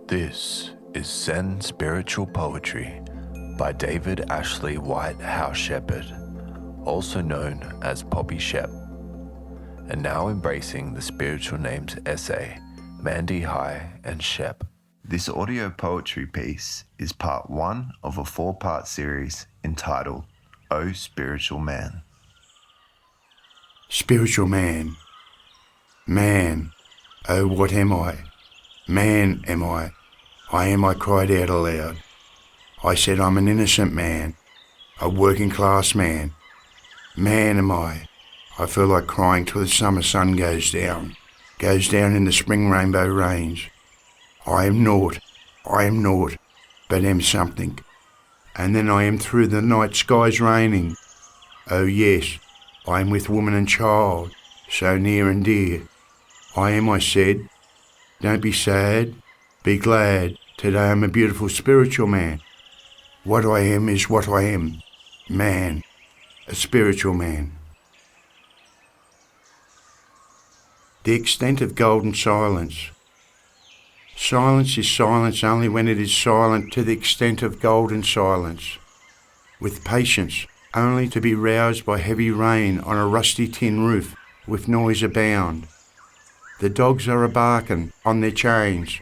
This is Zen Spiritual Poetry by David Ashley White Hou-Shepherd, also known as Poppy Shep, and now embracing the spiritual names essay, Mandy High and Shep. This audio poetry piece is part one of a four-part series entitled, O Spiritual Man. Spiritual man, man, oh what am I? Man am I cried out aloud. I said I'm an innocent man, a working class man. Man am I feel like crying till the summer sun goes down in the spring rainbow rains. I am naught, but am something. And then I am through the night skies raining. Oh yes, I am with woman and child, so near and dear. I am, I said, don't be sad, be glad, today I'm a beautiful spiritual man. What I am is what I am, man, a spiritual man. The extent of golden silence. Silence is silence only when it is silent to the extent of golden silence. With patience, only to be roused by heavy rain on a rusty tin roof with noise abound. The dogs are a-barking on their chains.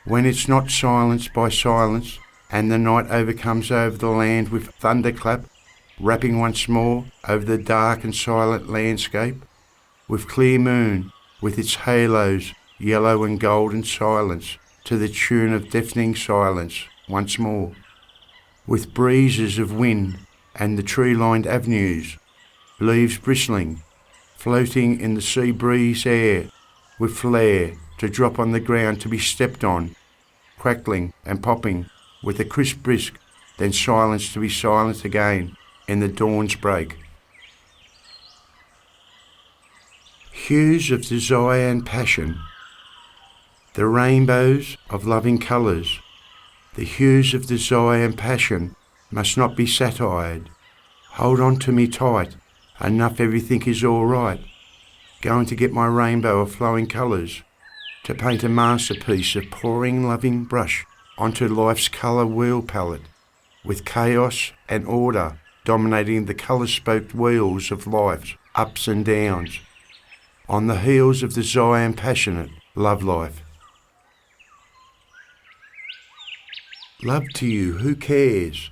When it's not silenced by silence, and the night overcomes over the land with thunderclap, rapping once more over the dark and silent landscape, with clear moon, with its halos, yellow and golden silence, to the tune of deafening silence once more, with breezes of wind and the tree-lined avenues, leaves bristling, floating in the sea breeze air, with flare to drop on the ground to be stepped on, crackling and popping with a crisp brisk, then silence to be silent again in the dawn's break. Hues of desire and passion, the rainbows of loving colours, the hues of desire and passion must not be satired. Hold on to me tight, enough everything is all right. Going to get my rainbow of flowing colours, to paint a masterpiece of pouring loving brush onto life's colour wheel palette, with chaos and order dominating the colour-spoked wheels of life's ups and downs, on the heels of desire and passionate love life. Love to you, who cares?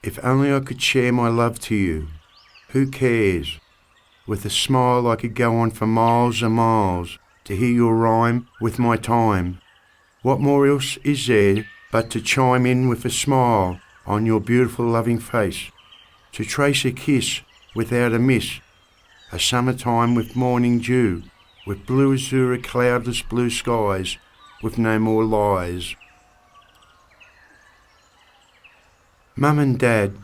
If only I could share my love to you, who cares? With a smile I could go on for miles and miles to hear your rhyme with my time. What more else is there but to chime in with a smile on your beautiful loving face, to trace a kiss without a miss, a summertime with morning dew, with blue azure cloudless blue skies, with no more lies. Mum and Dad,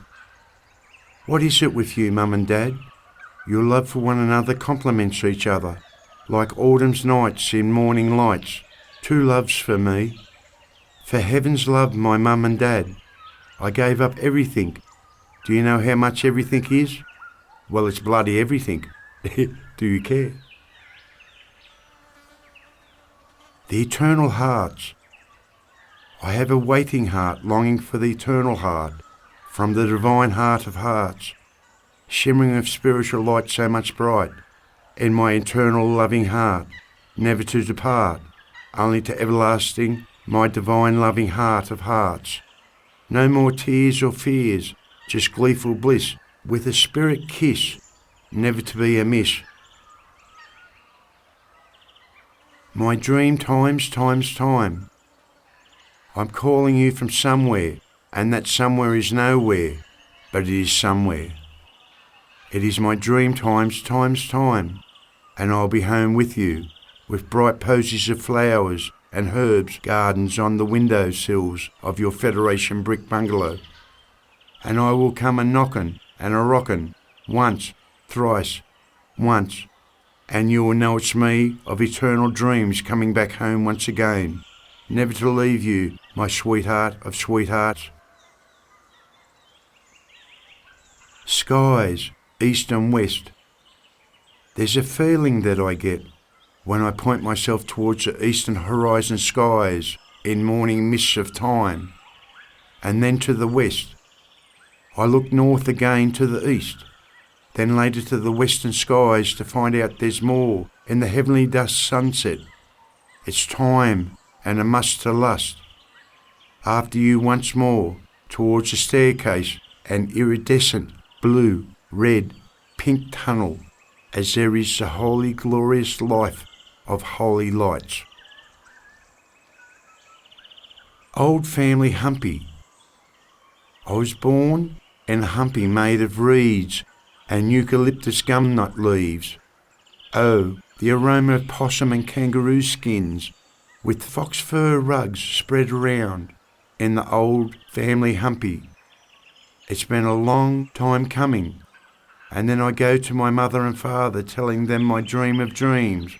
what is it with you, Mum and Dad? Your love for one another complements each other, like autumn's nights in morning lights, two loves for me. For heaven's love, my mum and dad, I gave up everything. Do you know how much everything is? Well, it's bloody everything. Do you care? The eternal hearts. I have a waiting heart longing for the eternal heart, from the divine heart of hearts, shimmering of spiritual light so much bright, in my eternal loving heart, never to depart, only to everlasting, my divine loving heart of hearts. No more tears or fears, just gleeful bliss, with a spirit kiss, never to be amiss. My dream times time. I'm calling you from somewhere, and that somewhere is nowhere, but it is somewhere. It is my dream times time, and I'll be home with you, with bright posies of flowers and herbs, gardens on the window sills of your Federation brick bungalow. And I will come a knockin' and a rockin', once, thrice, once, and you will know it's me of eternal dreams coming back home once again, never to leave you, my sweetheart of sweethearts. Skies, east and west. There's a feeling that I get, when I point myself towards the eastern horizon skies in morning mists of time, and then to the west. I look north again to the east, then later to the western skies to find out there's more in the heavenly dusk sunset. It's time and a must to lust after you once more towards the staircase and iridescent blue, red, pink tunnel, as there is the holy glorious life of holy lights. Old family humpy. I was born in a humpy made of reeds and eucalyptus gumnut leaves. Oh, the aroma of possum and kangaroo skins with fox fur rugs spread around in the old family humpy. It's been a long time coming, and then I go to my mother and father telling them my dream of dreams,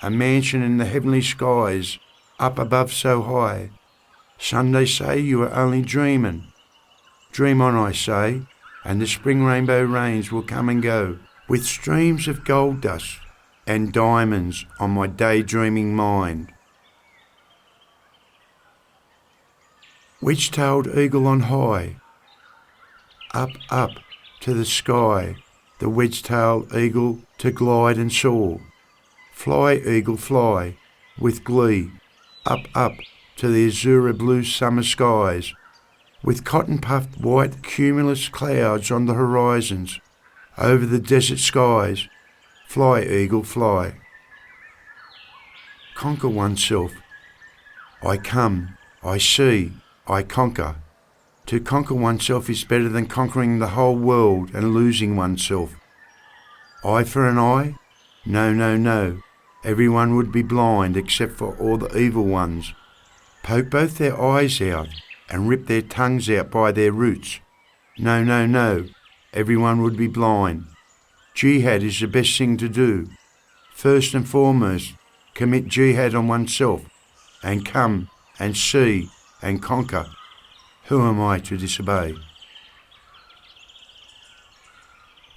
a mansion in the heavenly skies up above so high. Son, they say, you are only dreaming. Dream on, I say, and the spring rainbow rains will come and go with streams of gold dust and diamonds on my daydreaming mind. Wedge-tailed eagle on high, up, up to the sky, the wedge-tailed eagle to glide and soar. Fly, eagle, fly, with glee, up, up to the azure blue summer skies, with cotton-puffed white cumulus clouds on the horizons, over the desert skies. Fly, eagle, fly. Conquer oneself. I come, I see, I conquer. To conquer oneself is better than conquering the whole world and losing oneself. Eye for an eye? No, no, no. Everyone would be blind except for all the evil ones. Poke both their eyes out and rip their tongues out by their roots. No, no, no. Everyone would be blind. Jihad is the best thing to do. First and foremost, commit jihad on oneself and come and see and conquer. Who am I to disobey?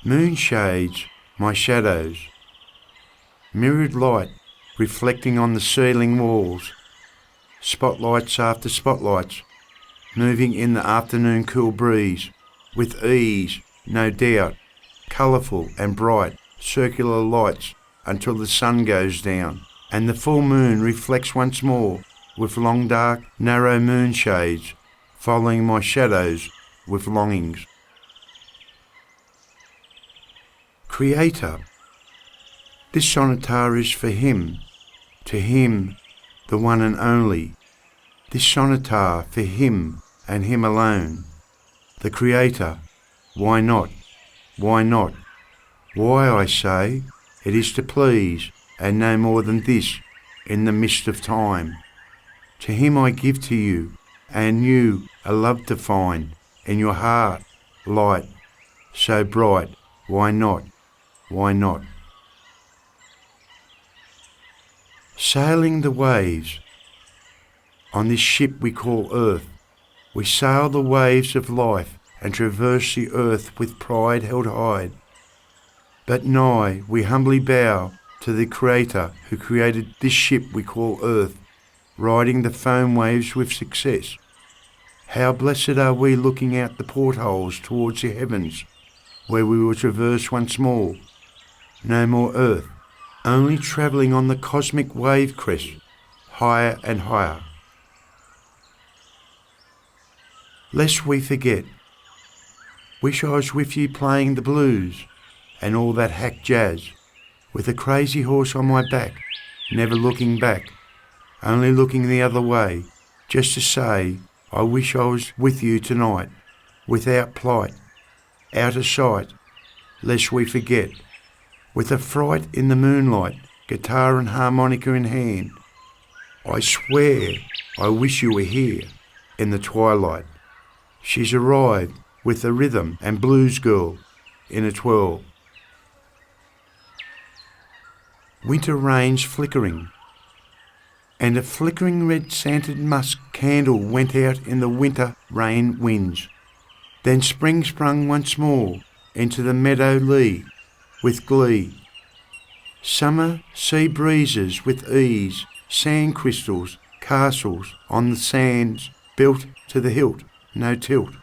Moonshades, my shadows. Mirrored light reflecting on the ceiling walls. Spotlights after spotlights, moving in the afternoon cool breeze, with ease, no doubt, colourful and bright, circular lights until the sun goes down, and the full moon reflects once more with long dark, narrow moonshades, following my shadows with longings. Creator. This sonata is for him, to him, the one and only. This sonata for him and him alone. The Creator. Why not? Why not? Why, I say, it is to please, and no more than this, in the mist of time. To him I give to you, and you a love to find, in your heart, light, so bright. Why not? Why not? Sailing the waves. On this ship we call Earth, we sail the waves of life and traverse the earth with pride held high. But nigh we humbly bow to the Creator who created this ship we call Earth, riding the foam waves with success. How blessed are we looking out the portholes towards the heavens, where we will traverse once more. No more earth, only travelling on the cosmic wave crest, higher and higher. Lest we forget, wish I was with you playing the blues and all that hack jazz, with a crazy horse on my back, never looking back, only looking the other way, just to say, I wish I was with you tonight, without plight, out of sight, lest we forget, with a fright in the moonlight, guitar and harmonica in hand. I swear I wish you were here, in the twilight. She's arrived with the rhythm and blues girl in a twirl. Winter rains flickering, and a flickering red scented musk candle went out in the winter rain winds. Then spring sprung once more into the meadow lea with glee. Summer sea breezes with ease, sand crystals, castles on the sands, built to the hilt, no tilt.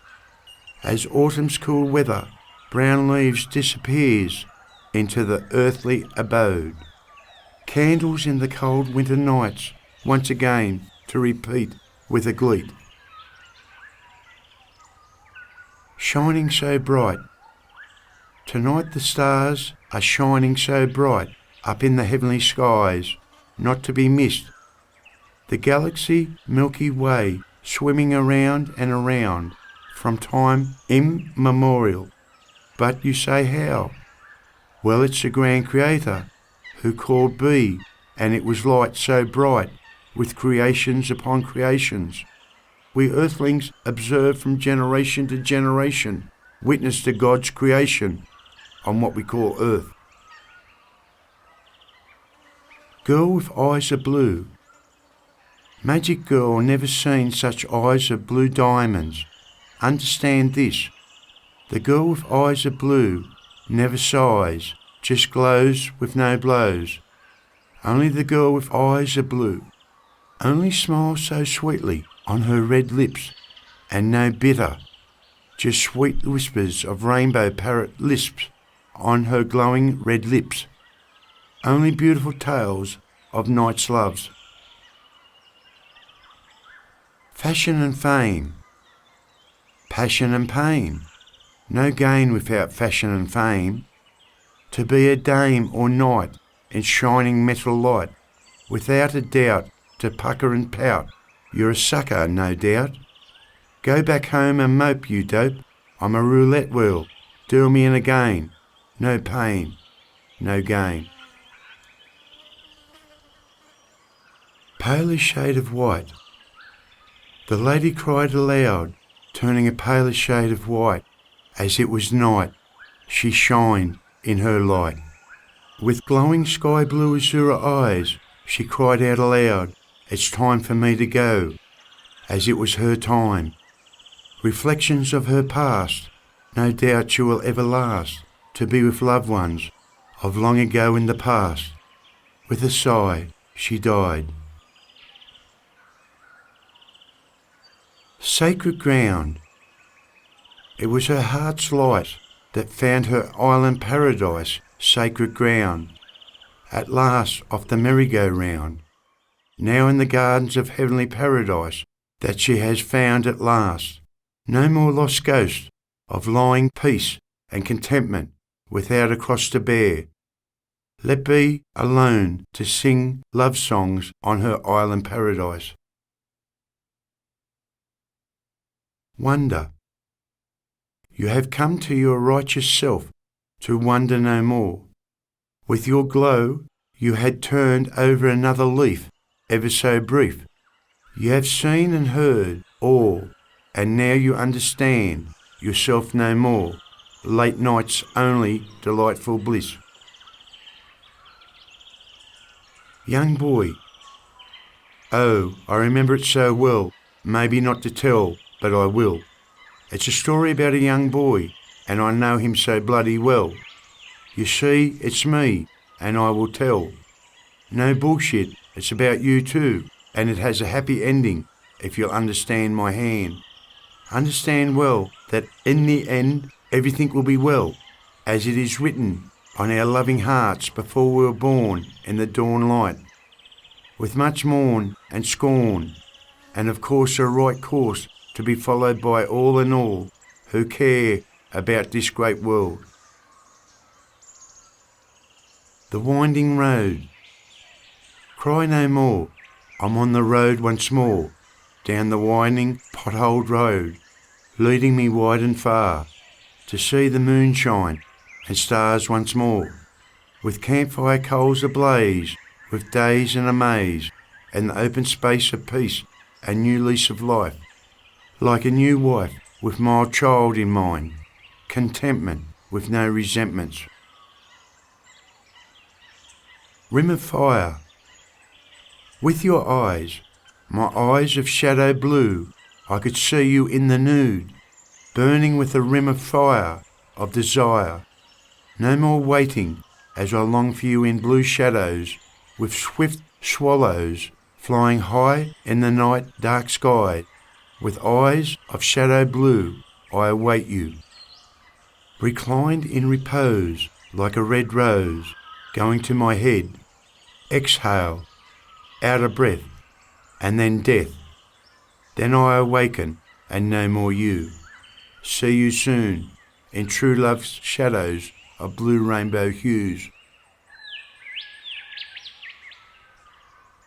As autumn's cool weather, brown leaves disappears into the earthly abode. Candles in the cold winter nights, once again to repeat with a gleet. Shining so bright. Tonight the stars are shining so bright up in the heavenly skies, not to be missed. The galaxy Milky Way swimming around and around from time immemorial. But you say how? Well, it's the grand creator who called be, and it was light so bright with creations upon creations. We earthlings observe from generation to generation, witness to God's creation on what we call earth. Girl with eyes of blue. Magic girl, never seen such eyes of blue diamonds. Understand this. The girl with eyes of blue never sighs, just glows with no blows. Only the girl with eyes of blue. Only smiles so sweetly on her red lips, and no bitter, just sweet whispers of rainbow parrot lisps on her glowing red lips. Only beautiful tales of night's loves. Fashion and fame. Passion and pain. No gain without fashion and fame. To be a dame or knight in shining metal light, without a doubt to pucker and pout, you're a sucker, no doubt. Go back home and mope, you dope. I'm a roulette wheel. Deal me in again. No pain, no gain. Palest shade of white. The lady cried aloud, turning a palest shade of white. As it was night, she shined in her light. With glowing sky blue azure eyes, she cried out aloud, it's time for me to go, as it was her time. Reflections of her past, no doubt she will ever last, to be with loved ones of long ago in the past. With a sigh, she died. Sacred ground. It was her heart's light that found her island paradise, sacred ground. At last off the merry-go-round, now in the gardens of heavenly paradise that she has found at last. No more lost ghost of lying peace and contentment without a cross to bear. Let be alone to sing love songs on her island paradise. Wonder. You have come to your righteous self to wonder no more. With your glow you had turned over another leaf, ever so brief. You have seen and heard all, and now you understand yourself no more. Late night's only delightful bliss. Young boy. Oh, I remember it so well, maybe not to tell, but I will. It's a story about a young boy, and I know him so bloody well. You see, it's me, and I will tell. No bullshit, it's about you too, and it has a happy ending, if you'll understand my hand. Understand well that in the end, everything will be well, as it is written on our loving hearts before we were born in the dawn light. With much mourn and scorn, and of course a right course to be followed by all and all who care about this great world. The winding road. Cry no more, I'm on the road once more, down the winding potholed road, leading me wide and far, to see the moonshine and stars once more, with campfire coals ablaze, with days and amaze, and the open space of peace and new lease of life, like a new wife with mild child in mind, contentment with no resentments. Rim of fire. With your eyes, my eyes of shadow blue, I could see you in the nude, burning with a rim of fire, of desire. No more waiting, as I long for you in blue shadows, with swift swallows flying high in the night dark sky. With eyes of shadow blue, I await you. Reclined in repose, like a red rose, going to my head. Exhale, out of breath, and then death. Then I awaken, and no more you. See you soon, in true love's shadows of blue rainbow hues.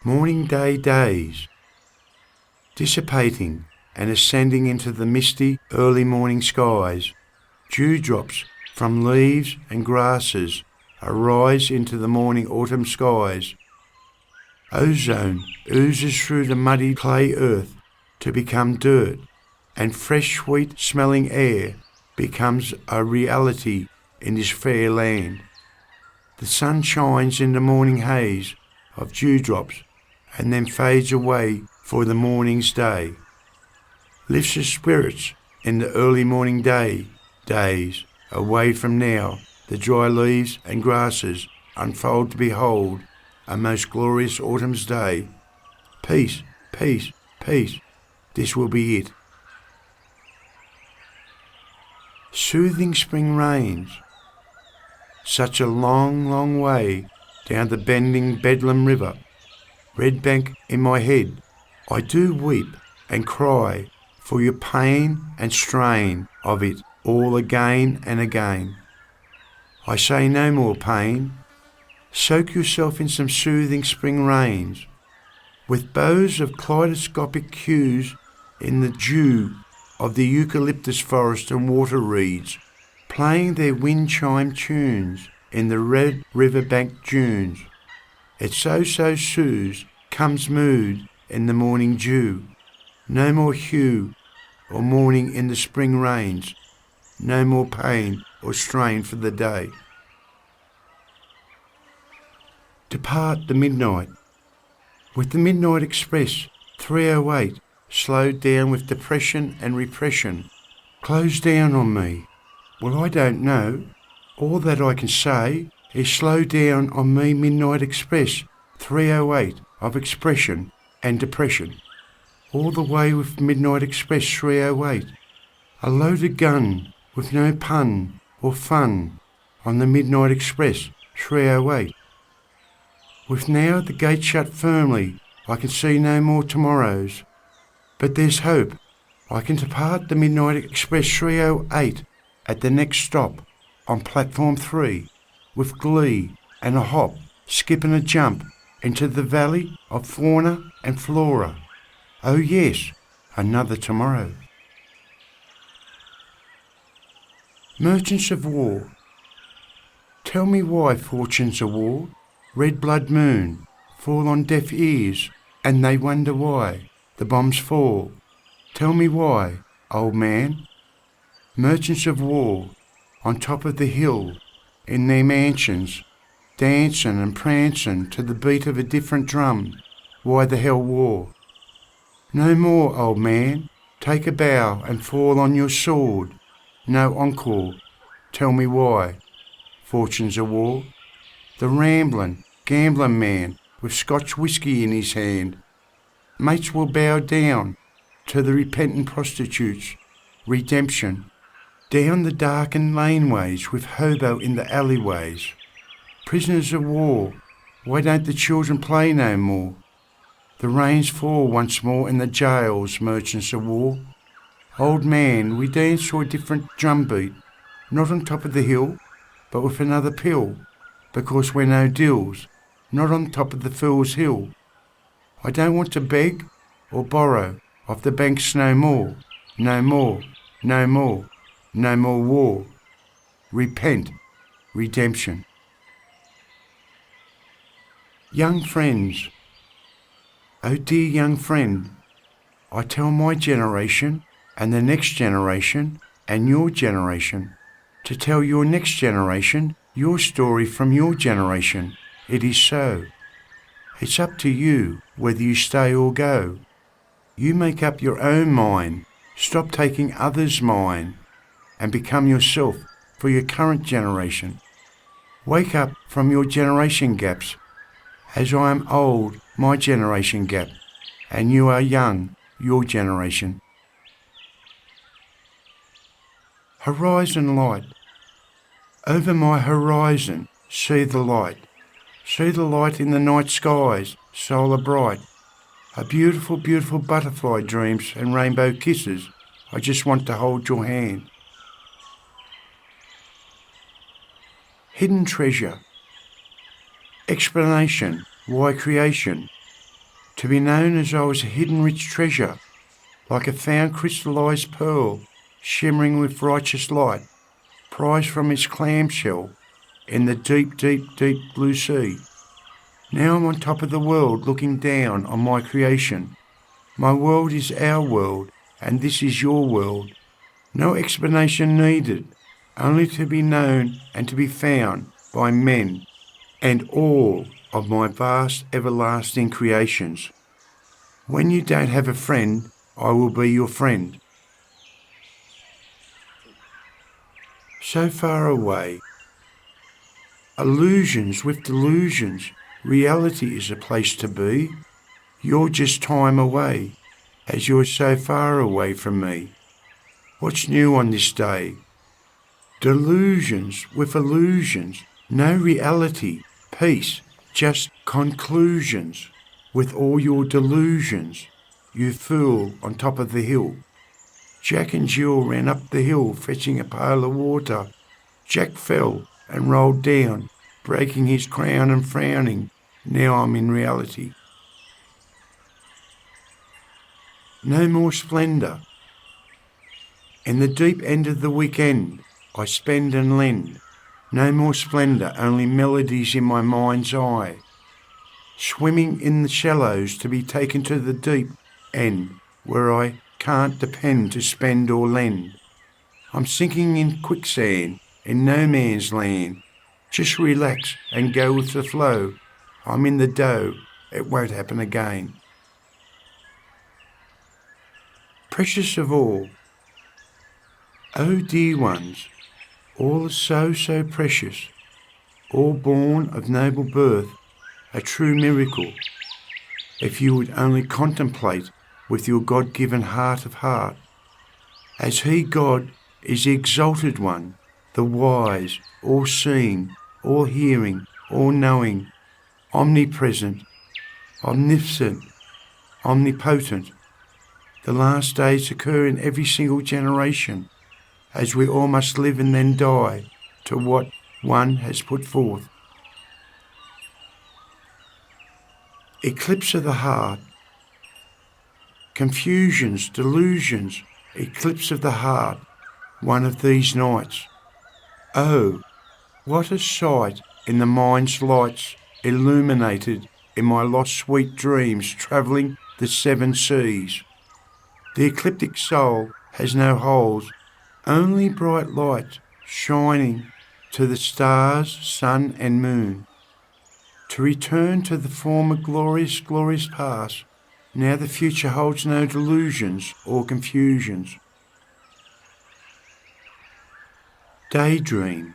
Morning day days, dissipating and ascending into the misty early morning skies. Dewdrops from leaves and grasses arise into the morning autumn skies. Ozone oozes through the muddy clay earth to become dirt, and fresh sweet smelling air becomes a reality in this fair land. The sun shines in the morning haze of dewdrops and then fades away for the morning's day. Lifts the spirits in the early morning days, away from now, the dry leaves and grasses unfold to behold a most glorious autumn's day. Peace, peace, peace, this will be it. Soothing spring rains, such a long, long way down the bending Bedlam River. Red bank in my head, I do weep and cry for your pain and strain of it all again and again. I say no more pain. Soak yourself in some soothing spring rains, with bows of kaleidoscopic hues in the dew of the eucalyptus forest and water reeds, playing their wind chime tunes in the red riverbank dunes. It so soothes, comes mood in the morning dew. No more hue or mourning in the spring rains, no more pain or strain for the day. Depart the midnight. With the Midnight Express 308 slowed down with depression and repression, closed down on me. Well, I don't know. All that I can say is slow down on me, Midnight Express 308 of expression and depression. All the way with Midnight Express 308. A loaded gun with no pun or fun on the Midnight Express 308. With now the gate shut firmly, I can see no more tomorrows. But there's hope. I can depart the Midnight Express 308 at the next stop on platform 3 with glee and a hop, skip and a jump into the valley of fauna and flora. Oh yes, another tomorrow. Merchants of war, tell me why fortunes of war, red blood moon, fall on deaf ears, and they wonder why the bombs fall. Tell me why, old man. Merchants of war, on top of the hill, in their mansions, dancing and prancing to the beat of a different drum. Why the hell war? No more, old man. Take a bow and fall on your sword. No encore. Tell me why. Fortunes of war. The rambling, gambling man with Scotch whisky in his hand. Mates will bow down to the repentant prostitutes. Redemption. Down the darkened laneways with hobo in the alleyways. Prisoners of war. Why don't the children play no more? The rains fall once more in the jails, merchants of war. Old man, we dance to a different drumbeat, not on top of the hill, but with another pill, because we're no dills, not on top of the fool's hill. I don't want to beg or borrow off the banks no more, no more, no more, no more war. Repent, redemption. Young friends, oh dear young friend, I tell my generation and the next generation and your generation to tell your next generation your story from your generation. It is so. It's up to you whether you stay or go. You make up your own mind. Stop taking others' mind and become yourself for your current generation. Wake up from your generation gaps, as I am old, my generation gap, and you are young, your generation. Horizon light. Over my horizon, see the light. See the light in the night skies, solar bright. A beautiful, beautiful butterfly dreams and rainbow kisses. I just want to hold your hand. Hidden treasure. Explanation, why creation? To be known as I was a hidden rich treasure, like a found crystallized pearl, shimmering with righteous light, prized from its clamshell in the deep, deep, deep blue sea. Now I'm on top of the world looking down on my creation. My world is our world, and this is your world. No explanation needed, only to be known and to be found by men and all of my vast everlasting creations. When you don't have a friend, I will be your friend. So far away. Illusions with delusions. Reality is a place to be. You're just time away, as you're so far away from me. What's new on this day? Delusions with illusions. No reality. Peace. Just conclusions. With all your delusions, you fool on top of the hill. Jack and Jill ran up the hill fetching a pail of water. Jack fell and rolled down, breaking his crown and frowning. Now I'm in reality. No more splendour. In the deep end of the weekend, I spend and lend. No more splendour, only melodies in my mind's eye. Swimming in the shallows to be taken to the deep end, where I can't depend to spend or lend. I'm sinking in quicksand, in no man's land. Just relax and go with the flow. I'm in the dough, it won't happen again. Precious of all. Oh dear ones, all are so, so precious, all born of noble birth, a true miracle. If you would only contemplate with your God-given heart of heart, as He, God, is the exalted one, the wise, all-seeing, all-hearing, all-knowing, omnipresent, omniscient, omnipotent. The last days occur in every single generation, as we all must live and then die to what one has put forth. Eclipse of the heart. Confusions, delusions, eclipse of the heart, one of these nights. Oh, what a sight in the mind's lights, illuminated in my lost sweet dreams, travelling the seven seas. The ecliptic soul has no holes, only bright light shining to the stars, sun and moon. To return to the former glorious, glorious past, now the future holds no delusions or confusions. Daydream.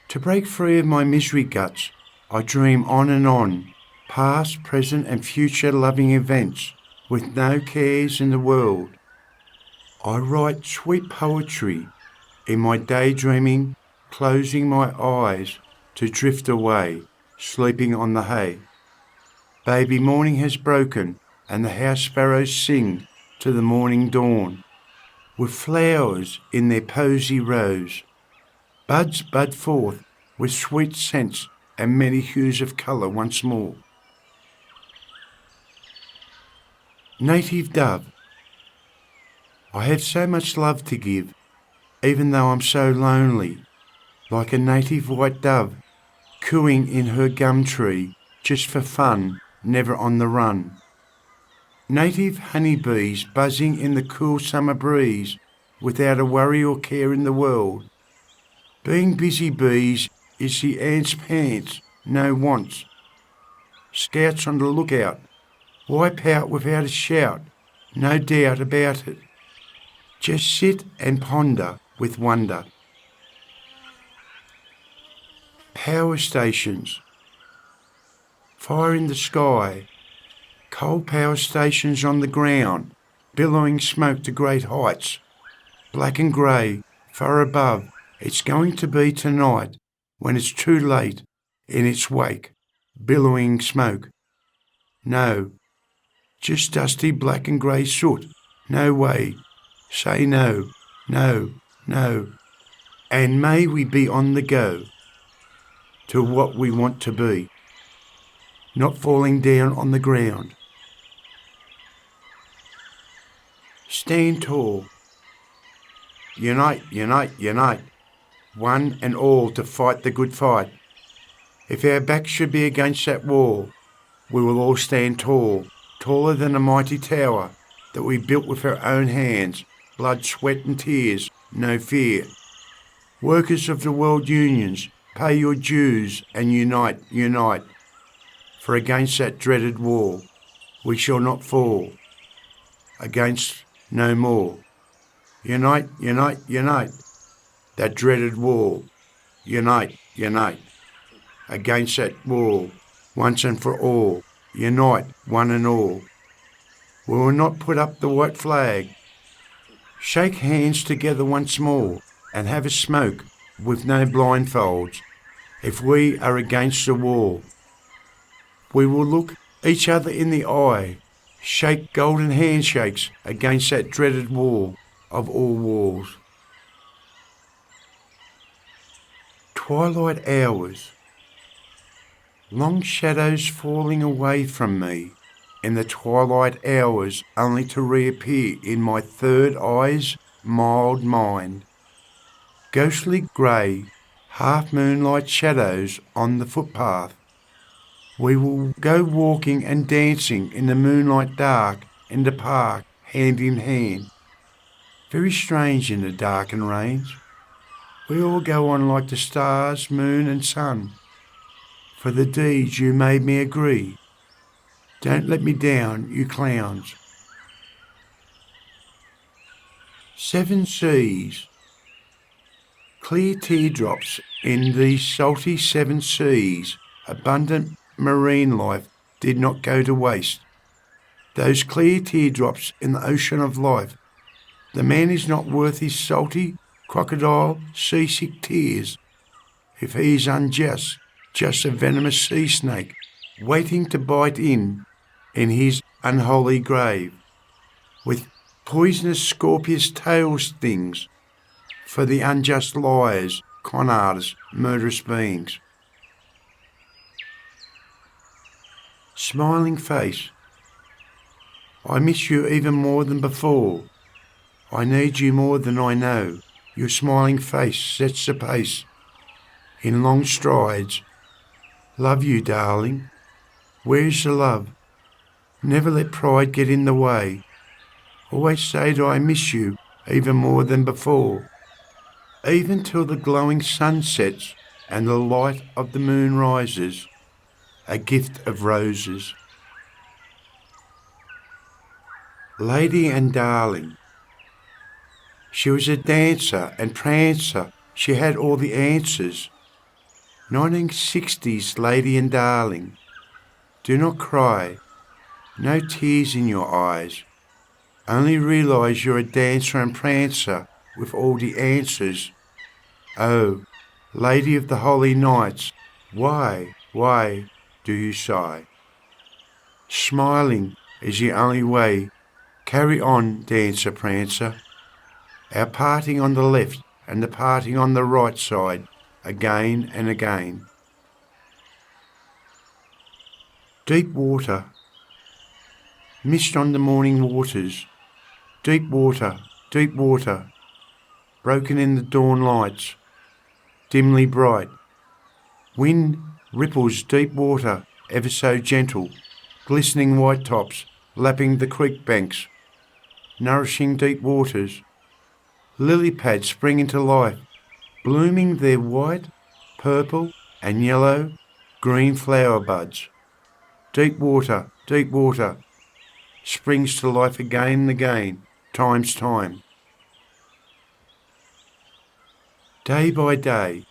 To break free of my misery guts, I dream on and on, past, present and future loving events, with no cares in the world. I write sweet poetry in my daydreaming, closing my eyes to drift away, sleeping on the hay. Baby morning has broken, and the house sparrows sing to the morning dawn, with flowers in their posy rows. Buds bud forth with sweet scents and many hues of colour once more. Native dove. I have so much love to give, even though I'm so lonely, like a native white dove, cooing in her gum tree, just for fun, never on the run. Native honeybees buzzing in the cool summer breeze, without a worry or care in the world. Being busy bees is the ant's pants, no wants. Scouts on the lookout, wipe out without a shout, no doubt about it. Just sit and ponder with wonder. power stations, fire in the sky, coal power stations on the ground, billowing smoke to great heights, black and grey, far above. It's going to be tonight, when it's too late, in its wake, billowing smoke. No, just dusty black and grey soot. No way. Say no, no, no. And may we be on the go to what we want to be, not falling down on the ground. Stand tall. Unite, unite, unite. One and all to fight the good fight. If our backs should be against that wall, we will all stand tall, taller than a mighty tower that we built with our own hands, blood, sweat and tears, no fear. Workers of the world unions, pay your dues and unite, unite. For against that dreaded wall, we shall not fall. Against no more. Unite, unite, unite. That dreaded wall. Unite, unite. Against that wall, once and for all. Unite, one and all. We will not put up the white flag. Shake hands together once more and have a smoke with no blindfolds. If we are against the wall, we will look each other in the eye, shake golden handshakes against that dreaded wall of all walls. Twilight hours, long shadows falling away from me in the twilight hours, only to reappear in my third eye's mild mind. Ghostly grey, half moonlight shadows on the footpath. We will go walking and dancing in the moonlight dark in the park, hand in hand. Very strange in the dark and rains. We all go on like the stars, moon and sun. For the deeds you made me agree. Don't let me down, you clowns. 7 seas. Clear teardrops in these salty 7 seas. Abundant marine life did not go to waste. Those clear teardrops in the ocean of life. The man is not worth his salty, crocodile, seasick tears. If he is unjust, just a venomous sea snake, waiting to bite in his unholy grave, with poisonous scorpious tail stings for the unjust liars, con artists, murderous beings. Smiling face, I miss you even more than before. I need you more than I know. Your smiling face sets the pace in long strides. Love you, darling. Where's the love? Never let pride get in the way. Always say that I miss you even more than before. Even till the glowing sun sets and the light of the moon rises. A gift of roses. Lady and darling. She was a dancer and prancer. She had all the answers. 1960s lady and darling. Do not cry. No tears in your eyes. Only realise you're a dancer and prancer with all the answers. Oh, lady of the holy nights, why do you sigh? Smiling is the only way. Carry on, dancer prancer. Our parting on the left and the parting on the right side, again and again. Deep water. Mist on the morning waters. Deep water, broken in the dawn lights, dimly bright. Wind ripples deep water, ever so gentle, glistening white tops, lapping the creek banks, nourishing deep waters. Lily pads spring into life, blooming their white, purple and yellow, green flower buds. Deep water, springs to life again and again, time's time. Day by day.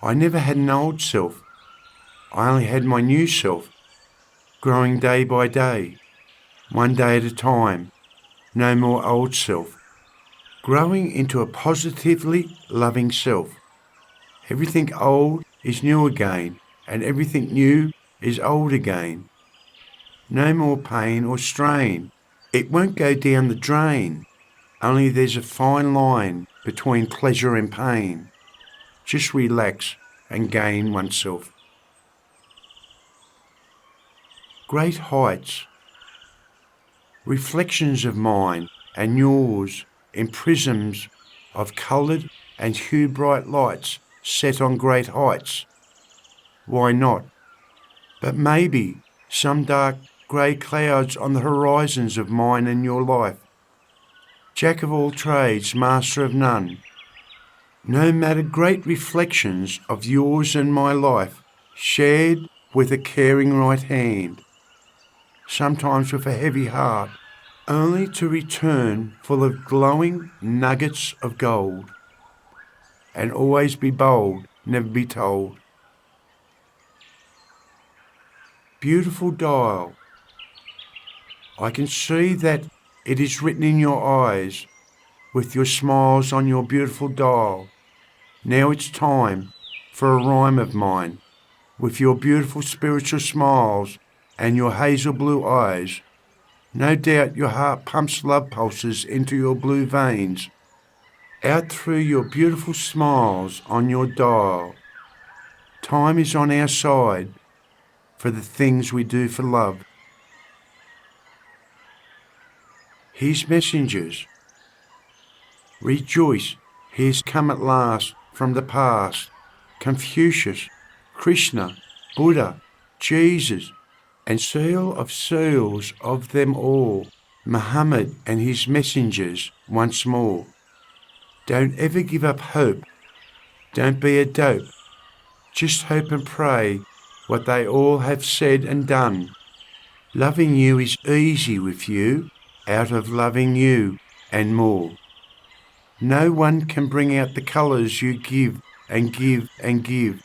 I never had an old self. I only had my new self, growing day by day, one day at a time, no more old self, growing into a positively loving self. Everything old is new again, and everything new is old again. No more pain or strain. It won't go down the drain. Only there's a fine line between pleasure and pain. Just relax and gain oneself. Great heights. Reflections of mine and yours in prisms of coloured and hue-bright lights set on great heights. Why not? But maybe some dark grey clouds on the horizons of mine and your life. Jack of all trades, master of none. No matter great reflections of yours and my life, shared with a caring right hand, sometimes with a heavy heart, only to return full of glowing nuggets of gold. And always be bold, never be told. Beautiful dial. I can see that it is written in your eyes, with your smiles on your beautiful dial. Now it's time for a rhyme of mine, with your beautiful spiritual smiles and your hazel blue eyes. No doubt your heart pumps love pulses into your blue veins, out through your beautiful smiles on your dial. Time is on our side for the things we do for love. His messengers. Rejoice, he has come at last from the past. Confucius, Krishna, Buddha, Jesus, and seal of seals of them all, Muhammad and his messengers once more. Don't ever give up hope. Don't be a dope. Just hope and pray what they all have said and done. Loving you is easy with you, out of loving you and more. No one can bring out the colours you give and give and give.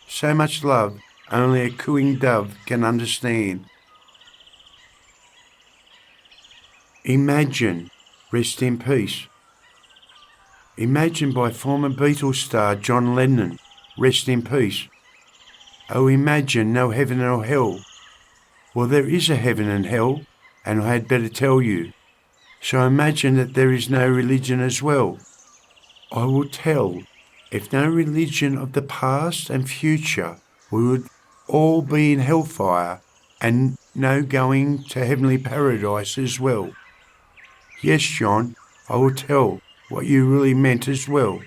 So much love only a cooing dove can understand. Imagine, rest in peace. Imagine by former Beatles star John Lennon, rest in peace. Oh, imagine no heaven or hell. Well, there is a heaven and hell, and I had better tell you. So imagine that there is no religion as well. I will tell, if no religion of the past and future, we would all be in hellfire and no going to heavenly paradise as well. Yes, John, I will tell what you really meant as well.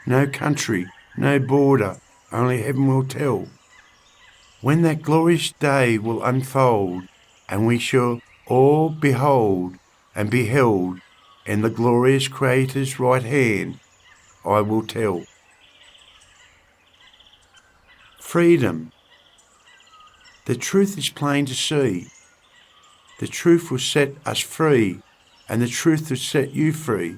No country, no border, only heaven will tell. When that glorious day will unfold, and we shall all behold and be held in the glorious Creator's right hand, I will tell. Freedom. The truth is plain to see. The truth will set us free, and the truth will set you free.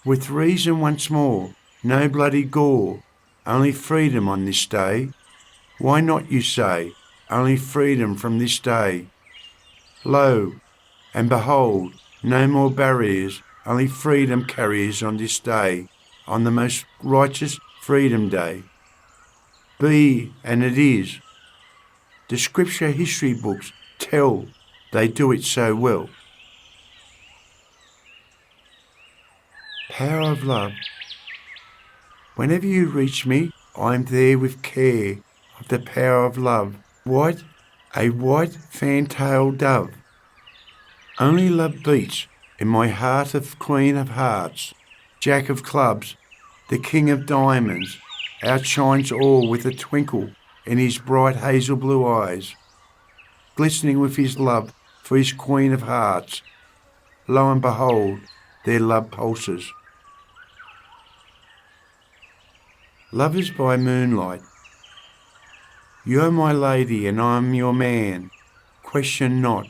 With reason once more, no bloody gore, only freedom on this day. Why not, you say, only freedom from this day? Lo, and behold, no more barriers, only freedom carriers on this day, on the most righteous Freedom Day. Be, and it is. The scripture history books tell they do it so well. Power of love. Whenever you reach me, I am there with care of the power of love. White, a white fan-tailed dove. Only love beats in my heart of Queen of Hearts, Jack of Clubs, the King of Diamonds, outshines all with a twinkle in his bright hazel blue eyes, glistening with his love for his Queen of Hearts. Lo and behold, their love pulses. Lovers by moonlight. You are my lady and I am your man, question not,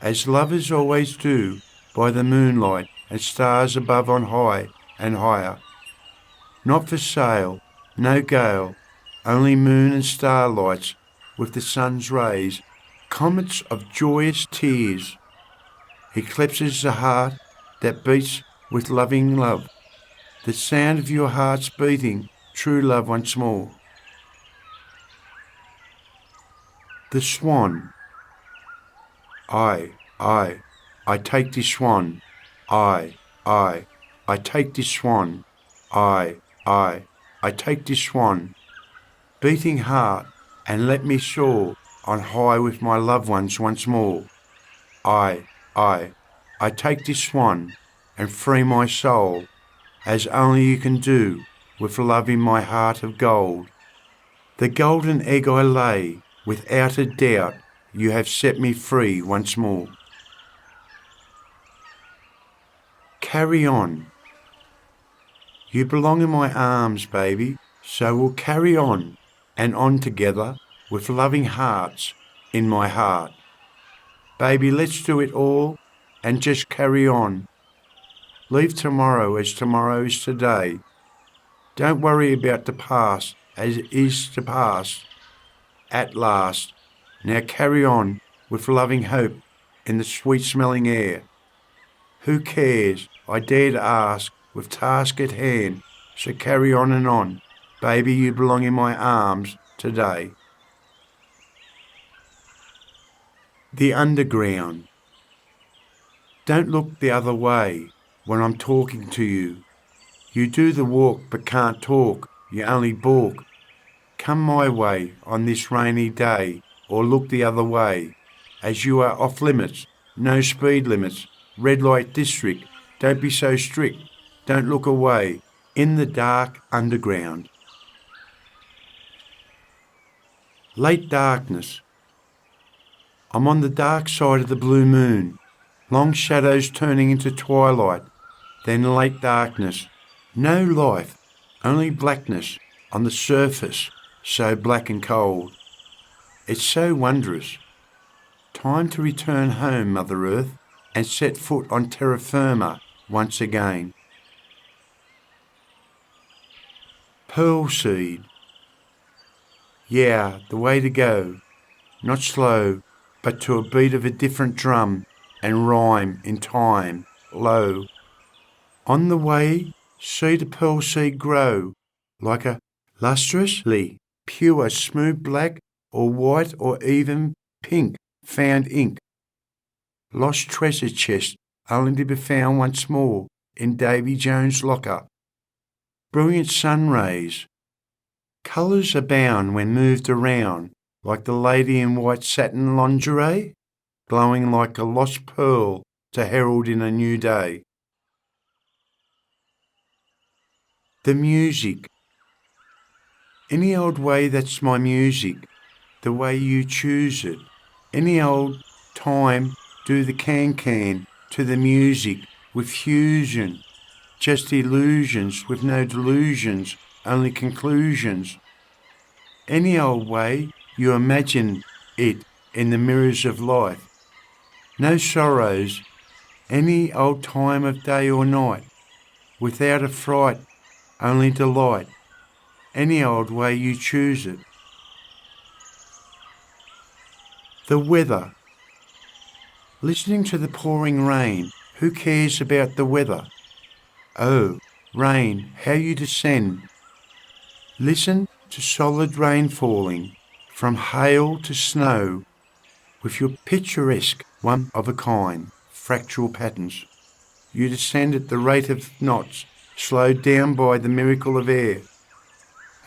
as lovers always do, by the moonlight and stars above on high and higher. Not for sale, no gale, only moon and starlights with the sun's rays, comets of joyous tears, eclipses the heart that beats with loving love, the sound of your heart's beating, true love once more. The swan. I take this swan. I take this swan. I take this swan. Beating heart, and let me soar on high with my loved ones once more. I take this swan and free my soul, as only you can do with love in my heart of gold. The golden egg I lay, without a doubt, you have set me free once more. Carry on. You belong in my arms, baby, so we'll carry on and on together with loving hearts in my heart. Baby, let's do it all and just carry on. Leave tomorrow as tomorrow is today. Don't worry about the past as it is the past. At last, now carry on with loving hope in the sweet smelling air. Who cares? I dare to ask with task at hand, so carry on and on. Baby, you belong in my arms today. The underground. Don't look the other way when I'm talking to you. You do the walk but can't talk, you only balk. Come my way on this rainy day, or look the other way, as you are off limits, no speed limits, red light district, don't be so strict, don't look away, in the dark underground. Late darkness. I'm on the dark side of the blue moon, long shadows turning into twilight, then late darkness. No life, only blackness on the surface, so black and cold. It's so wondrous. Time to return home, Mother Earth, and set foot on terra firma once again. Pearl seed. Yeah, the way to go. Not slow, but to a beat of a different drum and rhyme in time, low. On the way, see the pearl seed grow, like a lustrously pure smooth black or white or even pink found ink. Lost treasure chest only to be found once more in Davy Jones' locker. Brilliant sun rays. Colours abound when moved around, like the lady in white satin lingerie, glowing like a lost pearl to herald in a new day. The music. Any old way, that's my music, the way you choose it. Any old time, do the can to the music with fusion. Just illusions with no delusions, only conclusions. Any old way, you imagine it in the mirrors of life. No sorrows, any old time of day or night, without a fright, only delight. Any old way you choose it. The weather. Listening to the pouring rain, who cares about the weather? Oh, rain, how you descend. Listen to solid rain falling, from hail to snow, with your picturesque, one of a kind, fractal patterns. You descend at the rate of knots, slowed down by the miracle of air.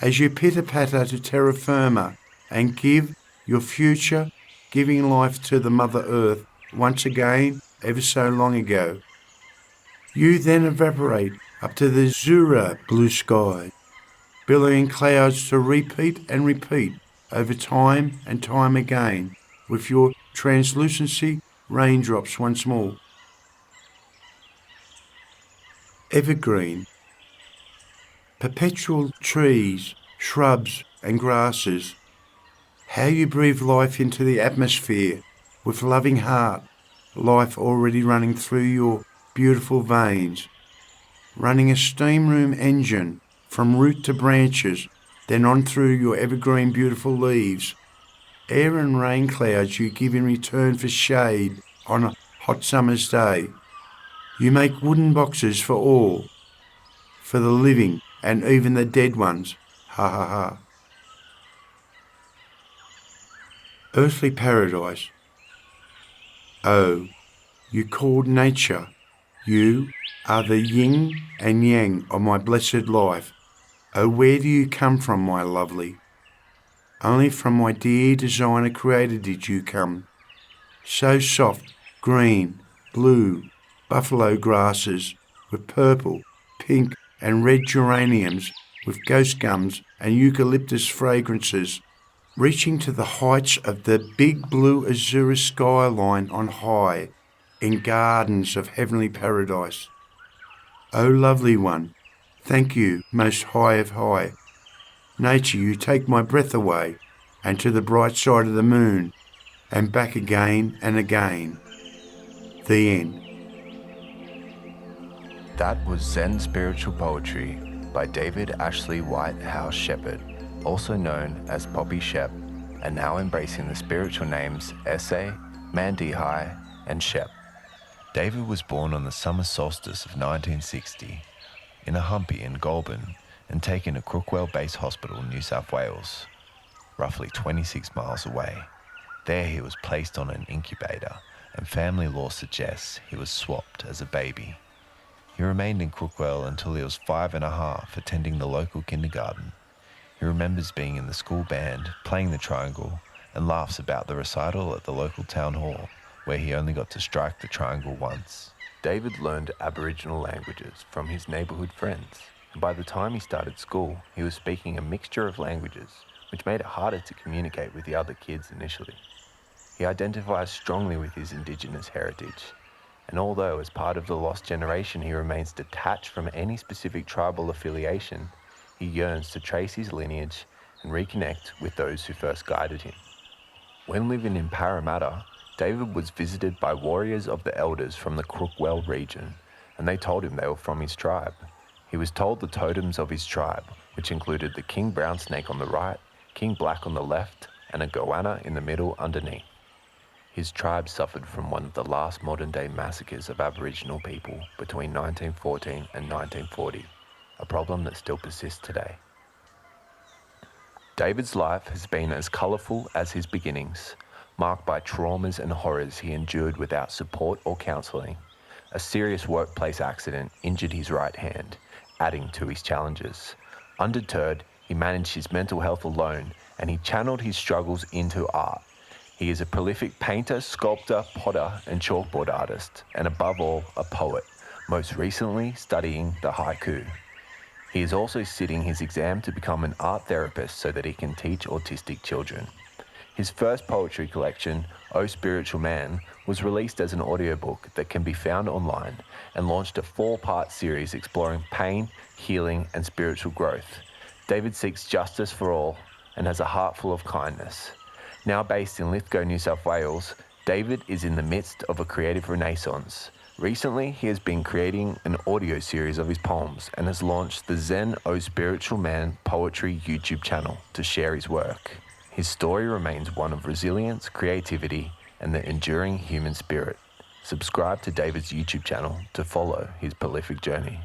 As you pitter-patter to terra firma and give your future, giving life to the Mother Earth once again, ever so long ago. You then evaporate up to the Zura blue sky, billowing clouds to repeat and repeat over time and time again, with your translucency raindrops once more. Evergreen. Perpetual trees, shrubs and grasses. How you breathe life into the atmosphere with loving heart, life already running through your beautiful veins, running a steam room engine from root to branches then on through your evergreen beautiful leaves. Air and rain clouds you give in return for shade on a hot summer's day. You make wooden boxes for all, for the living and even the dead ones. Ha ha ha. Earthly paradise. Oh, you called nature. You are the yin and yang of my blessed life. Oh, where do you come from, my lovely? Only from my dear designer creator did you come. So soft, green, blue, buffalo grasses with purple, pink and red geraniums with ghost gums and eucalyptus fragrances, reaching to the heights of the big blue azure skyline on high in gardens of heavenly paradise. O lovely one, thank you, most high of high. Nature, you take my breath away, and to the bright side of the moon, and back again and again. The end. That was Zen Spiritual Poetry by David Ashley White Hou-Shepherd, also known as Poppy Shep, and now embracing the spiritual names Essay, Mandihai, and Shep. David was born on the summer solstice of 1960 in a humpy in Goulburn and taken to Crookwell Base Hospital, New South Wales, roughly 26 miles away. There he was placed on an incubator, and family law suggests he was swapped as a baby. He remained in Crookwell until he was 5.5, attending the local kindergarten. He remembers being in the school band, playing the triangle, and laughs about the recital at the local town hall, where he only got to strike the triangle once. David learned Aboriginal languages from his neighbourhood friends, and by the time he started school, he was speaking a mixture of languages, which made it harder to communicate with the other kids initially. He identifies strongly with his Indigenous heritage, and although as part of the lost generation he remains detached from any specific tribal affiliation, he yearns to trace his lineage and reconnect with those who first guided him. When living in Parramatta, David was visited by warriors of the elders from the Crookwell region, and they told him they were from his tribe. He was told the totems of his tribe, which included the king brown snake on the right, king black on the left, and a goanna in the middle underneath. His tribe suffered from one of the last modern-day massacres of Aboriginal people between 1914 and 1940, a problem that still persists today. David's life has been as colourful as his beginnings, marked by traumas and horrors he endured without support or counselling. A serious workplace accident injured his right hand, adding to his challenges. Undeterred, he managed his mental health alone, and he channeled his struggles into art. He is a prolific painter, sculptor, potter, and chalkboard artist, and above all, a poet, most recently studying the haiku. He is also sitting his exam to become an art therapist so that he can teach autistic children. His first poetry collection, O Spiritual Man, was released as an audiobook that can be found online and launched a 4-part series exploring pain, healing, and spiritual growth. David seeks justice for all and has a heart full of kindness. Now based in Lithgow, New South Wales, David is in the midst of a creative renaissance. Recently, he has been creating an audio series of his poems and has launched the Zen O Spiritual Man Poetry YouTube channel to share his work. His story remains one of resilience, creativity, and the enduring human spirit. Subscribe to David's YouTube channel to follow his prolific journey.